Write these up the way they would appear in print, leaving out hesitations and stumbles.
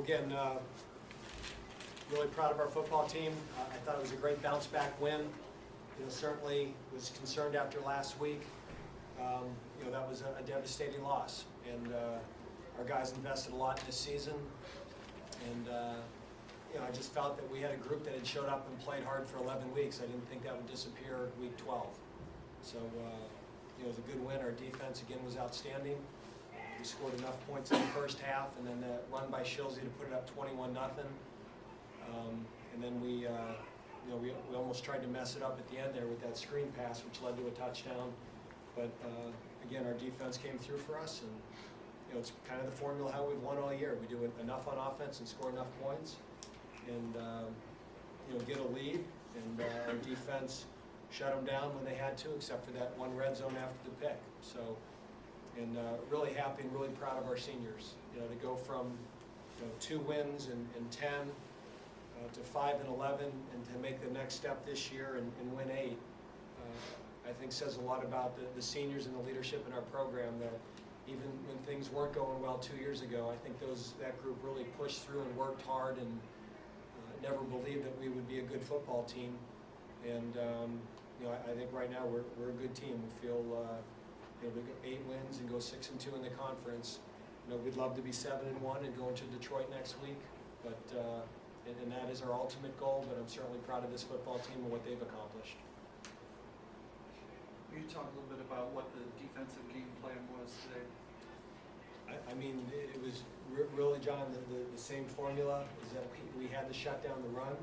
again, really proud of our football team. I thought it was a great bounce back win. Certainly was concerned after last week. That was a devastating loss, and our guys invested a lot in this season. And I just felt that we had a group that had showed up and played hard for 11 weeks. I didn't think that would disappear week 12. So it was a good win. Our defense again was outstanding. We scored enough points in the first half, and then the run by Shilsey to put it up 21-0. And then we almost tried to mess it up at the end there with that screen pass, which led to a touchdown. But again, our defense came through for us, and it's kind of the formula how we've won all year. We do enough on offense and score enough points, and get a lead. And our defense shut them down when they had to, except for that one red zone after the pick. So, and really happy and really proud of our seniors. To go from 2 wins and 10 to 5 and 11, and to make the next step this year and win 8. I think says a lot about the seniors and the leadership in our program, that even when things weren't going well 2 years ago, I think that group really pushed through and worked hard, and never believed that we would be a good football team. And I think right now we're a good team. We feel we go 8 wins and go 6-2 in the conference. We'd love to be 7-1 and go into Detroit next week, but and that is our ultimate goal. But I'm certainly proud of this football team and what they've accomplished. Can you talk a little bit about what the defensive game plan was today? I mean, it was really, John, the same formula, is that we had to shut down the run,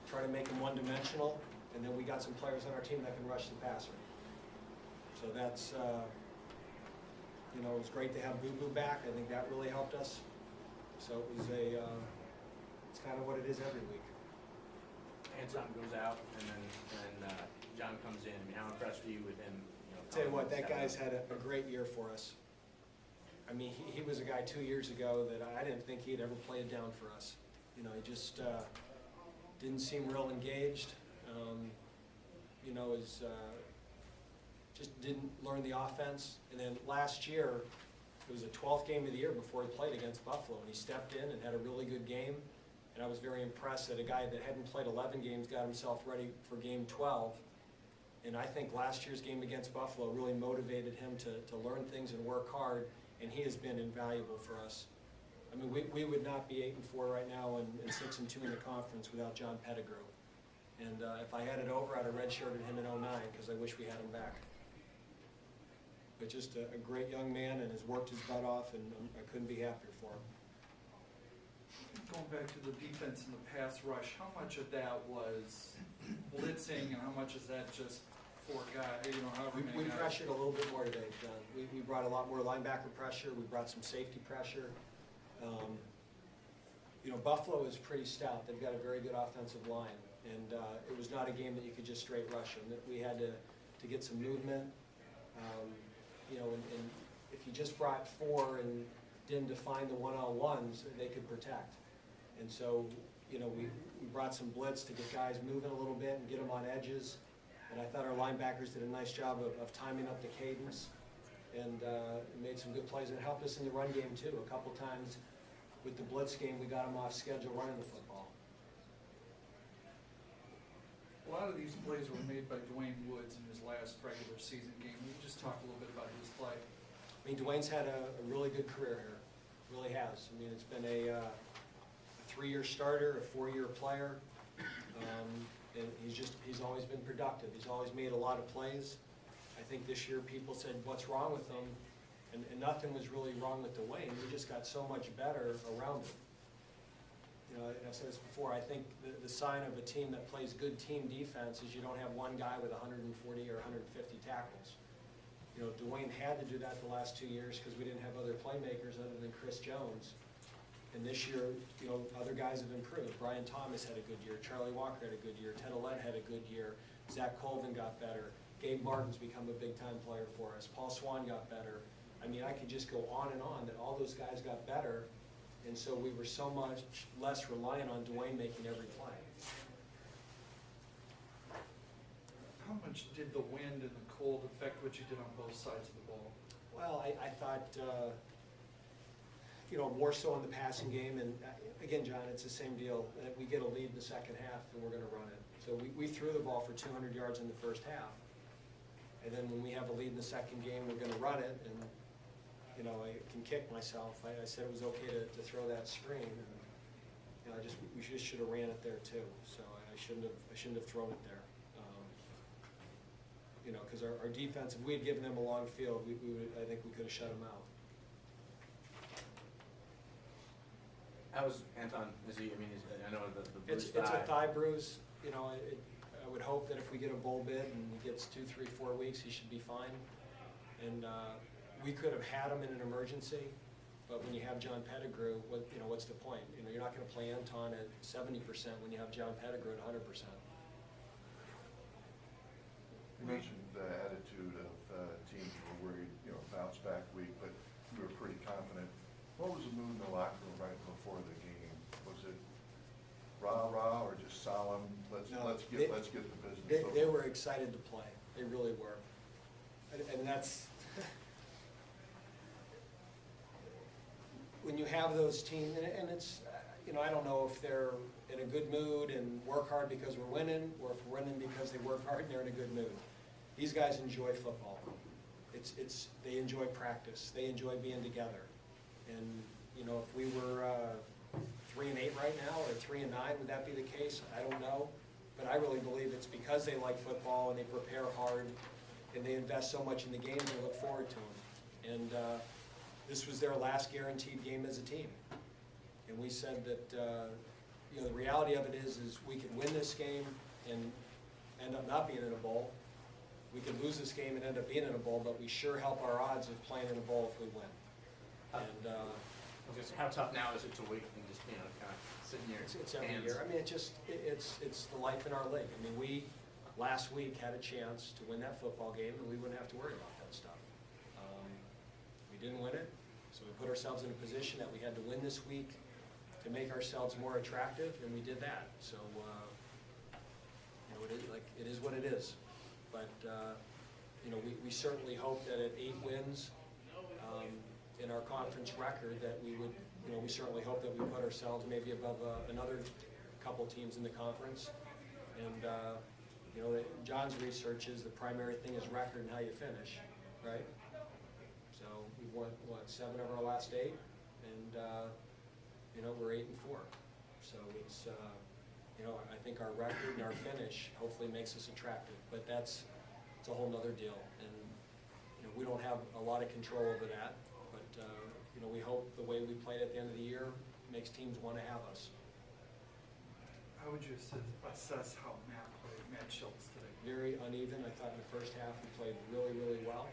try to make them one-dimensional, and then we got some players on our team that can rush the passer. So that's, it was great to have Boo Boo back. I think that really helped us. So it was it's kind of what it is every week. Anton goes out, and then John comes in. I mean, how impressed were you with him? Tell you what, that guy's had a great year for us. I mean, he was a guy 2 years ago that I didn't think he'd ever play it down for us. He just didn't seem real engaged. Just didn't learn the offense. And then last year, it was the 12th game of the year before he played against Buffalo, and he stepped in and had a really good game. And I was very impressed that a guy that hadn't played 11 games got himself ready for game 12. And I think last year's game against Buffalo really motivated him to learn things and work hard, and he has been invaluable for us. I mean, we would not be 8-4 right now and 6-2 in the conference without John Pettigrew. And if I had it over, I'd have redshirted him in 09, because I wish we had him back. But just a great young man, and has worked his butt off, and I couldn't be happier for him. Going back to the defense and the pass rush, how much of that was blitzing, and how much is that just 4 guys, however many We guys? pressured a little bit more today, John. We brought a lot more linebacker pressure. We brought some safety pressure. Buffalo is pretty stout. They've got a very good offensive line, and it was not a game that you could just straight rush them. We had to get some movement. And if you just brought 4 and didn't define the one-on-ones, they could protect. And so, we brought some blitz to get guys moving a little bit and get them on edges. And I thought our linebackers did a nice job of timing up the cadence, and made some good plays. And it helped us in the run game too. A couple times with the blitz game, we got them off schedule running the football. A lot of these plays were made by Dwayne Woods in his last regular season game. Can you just talk a little bit about his play? I mean, Dwayne's had a really good career here. Really has. I mean, it's been a 3-year starter, a 4-year player. And he's always been productive. He's always made a lot of plays. I think this year people said, what's wrong with him? And nothing was really wrong with Dwayne. He just got so much better around him. I've said this before, I think the sign of a team that plays good team defense is you don't have one guy with 140 or 150 tackles. Dwayne had to do that the last 2 years because we didn't have other playmakers other than Chris Jones. And this year, other guys have improved. Brian Thomas had a good year. Charlie Walker had a good year. Ted Alette had a good year. Zach Colvin got better. Gabe Martin's become a big-time player for us. Paul Swan got better. I mean, I could just go on and on that all those guys got better, and so we were so much less reliant on Dwayne making every play. How much did the wind and the cold affect what you did on both sides of the ball? Well, I thought more so in the passing game, and again, John, it's the same deal. We get a lead in the second half, and we're gonna run it. So we threw the ball for 200 yards in the first half, and then when we have a lead in the second game, we're gonna run it, and, I can kick myself. I said it was okay to throw that screen, and, we just should have ran it there too. So I shouldn't have thrown it there. Because our defense, if we had given them a long field, I think we could have shut them out. How was Anton? I know the bruised It's a thigh. thigh bruise. I would hope that if we get a bowl bid and he gets 2, 3, 4 weeks, he should be fine. And we could have had him in an emergency, but when you have John Pettigrew, what's the point? You're not going to play Anton at 70% when you have John Pettigrew at 100%. You mentioned the attitude of teams were worried, bounce back week, but you were pretty confident. What was the mood in the locker room right before the game? Was it rah-rah or just solemn? Let's get the business over? They were excited to play. They really were. And that's when you have those teams, and it's, I don't know if they're in a good mood and work hard because we're winning, or if we're winning because they work hard and they're in a good mood. These guys enjoy football. They enjoy practice. They enjoy being together. And, if we were 3-8 right now, or 3-9, would that be the case? I don't know. But I really believe it's because they like football and they prepare hard and they invest so much in the game, they look forward to them. And this was their last guaranteed game as a team. And we said that, the reality of it is we could win this game and end up not being in a bowl. We could lose this game and end up being in a bowl, but we sure help our odds of playing in a bowl if we win. And how tough now is it to wait and just kind of sit in your it's every hands? year. It's the life in our league. We last week had a chance to win that football game, and we wouldn't have to worry about that stuff. We didn't win it, so we put ourselves in a position that we had to win this week to make ourselves more attractive, and we did that. So it is what it is. But we certainly hope that at 8 wins in our conference record, that we would, we certainly hope that we put ourselves maybe above another couple teams in the conference. And John's research is the primary thing is record and how you finish, right? So we've won 7 of our last 8, and we're 8-4. So it's I think our record and our finish hopefully makes us attractive, but it's a whole nother deal, and we don't have a lot of control over that. But we hope the way we played at the end of the year makes teams want to have us. How would you assess how Matt Schultz today? Very uneven. I thought in the first half he played really, really well,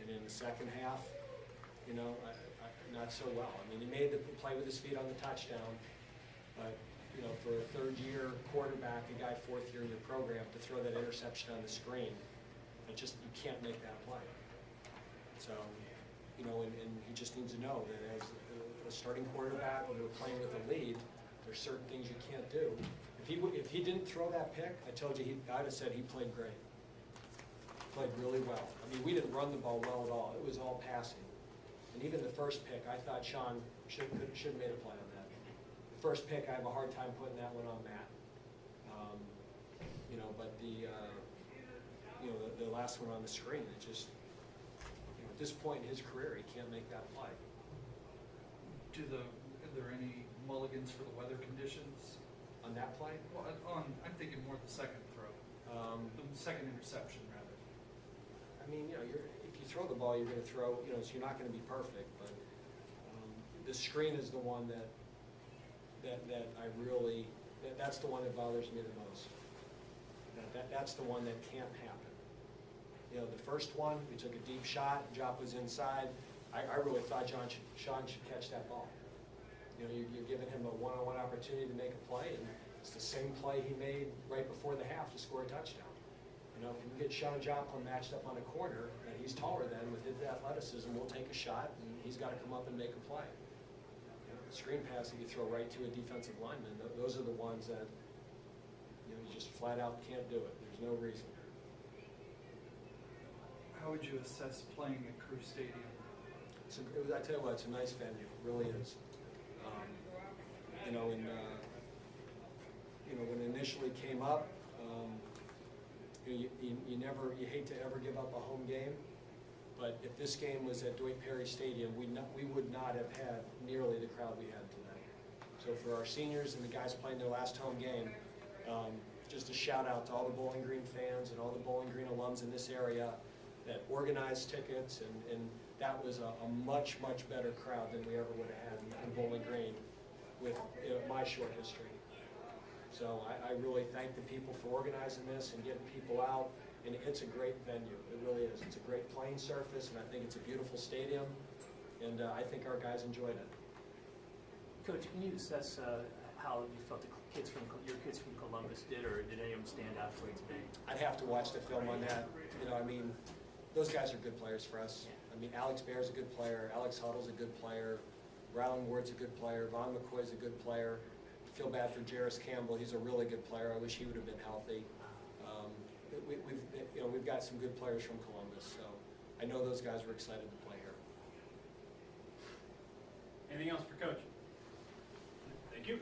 and in the second half, not so well. He made the play with his feet on the touchdown, but for a third-year quarterback, a guy 4th year in your program, to throw that interception on the screen, you can't make that play. So, and he just needs to know that as a starting quarterback, when you're playing with a lead, there's certain things you can't do. If he didn't throw that pick, I told you, I'd have said he played great. Played really well. We didn't run the ball well at all. It was all passing. And even the first pick, I thought Sean should have made a play on that. The first pick, I have a hard time putting that one on Matt. But the last one on the screen, it just, at this point in his career, he can't make that play. Are there any mulligans for the weather conditions? On that play? Well, I'm thinking more the second throw, the second interception rather. If you throw the ball, you're going to throw, so you're not going to be perfect, but the screen is the one that I really, that's the one that bothers me the most. That's the one that can't happen. The first one, we took a deep shot, Jop was inside. I really thought Sean should catch that ball. You're giving him a one-on-one opportunity to make a play, and it's the same play he made right before the half to score a touchdown. If you can get Sean Joplin matched up on a corner that he's taller than with his athleticism, we'll take a shot, and he's got to come up and make a play. The screen pass that you throw right to a defensive lineman, those are the ones that you just flat out can't do it. There's no reason. How would you assess playing at Crew Stadium? I tell you what, it's a nice venue, it really is. You know, and when it initially came up, you hate to ever give up a home game, but if this game was at Dwight Perry Stadium, we would not have had nearly the crowd we had tonight. So for our seniors and the guys playing their last home game, just a shout out to all the Bowling Green fans and all the Bowling Green alums in this area that organized tickets, and that was a much, much better crowd than we ever would have had in Bowling Green with my short history. So I really thank the people for organizing this and getting people out, and it's a great venue, it really is. It's a great playing surface, and I think it's a beautiful stadium, and I think our guys enjoyed it. Coach, can you assess how you felt your kids from Columbus did, or did any of them stand out for you today? I'd have to watch the film on that. You know, I mean, those guys are good players for us. I mean, Alex Baer's a good player, Alex Huddle's a good player, Rylan Ward's a good player, Vaughn McCoy's a good player. I feel bad for Jarris Campbell, he's a really good player. I wish he would have been healthy. We've got some good players from Columbus, so I know those guys were excited to play here. Anything else for Coach? Thank you.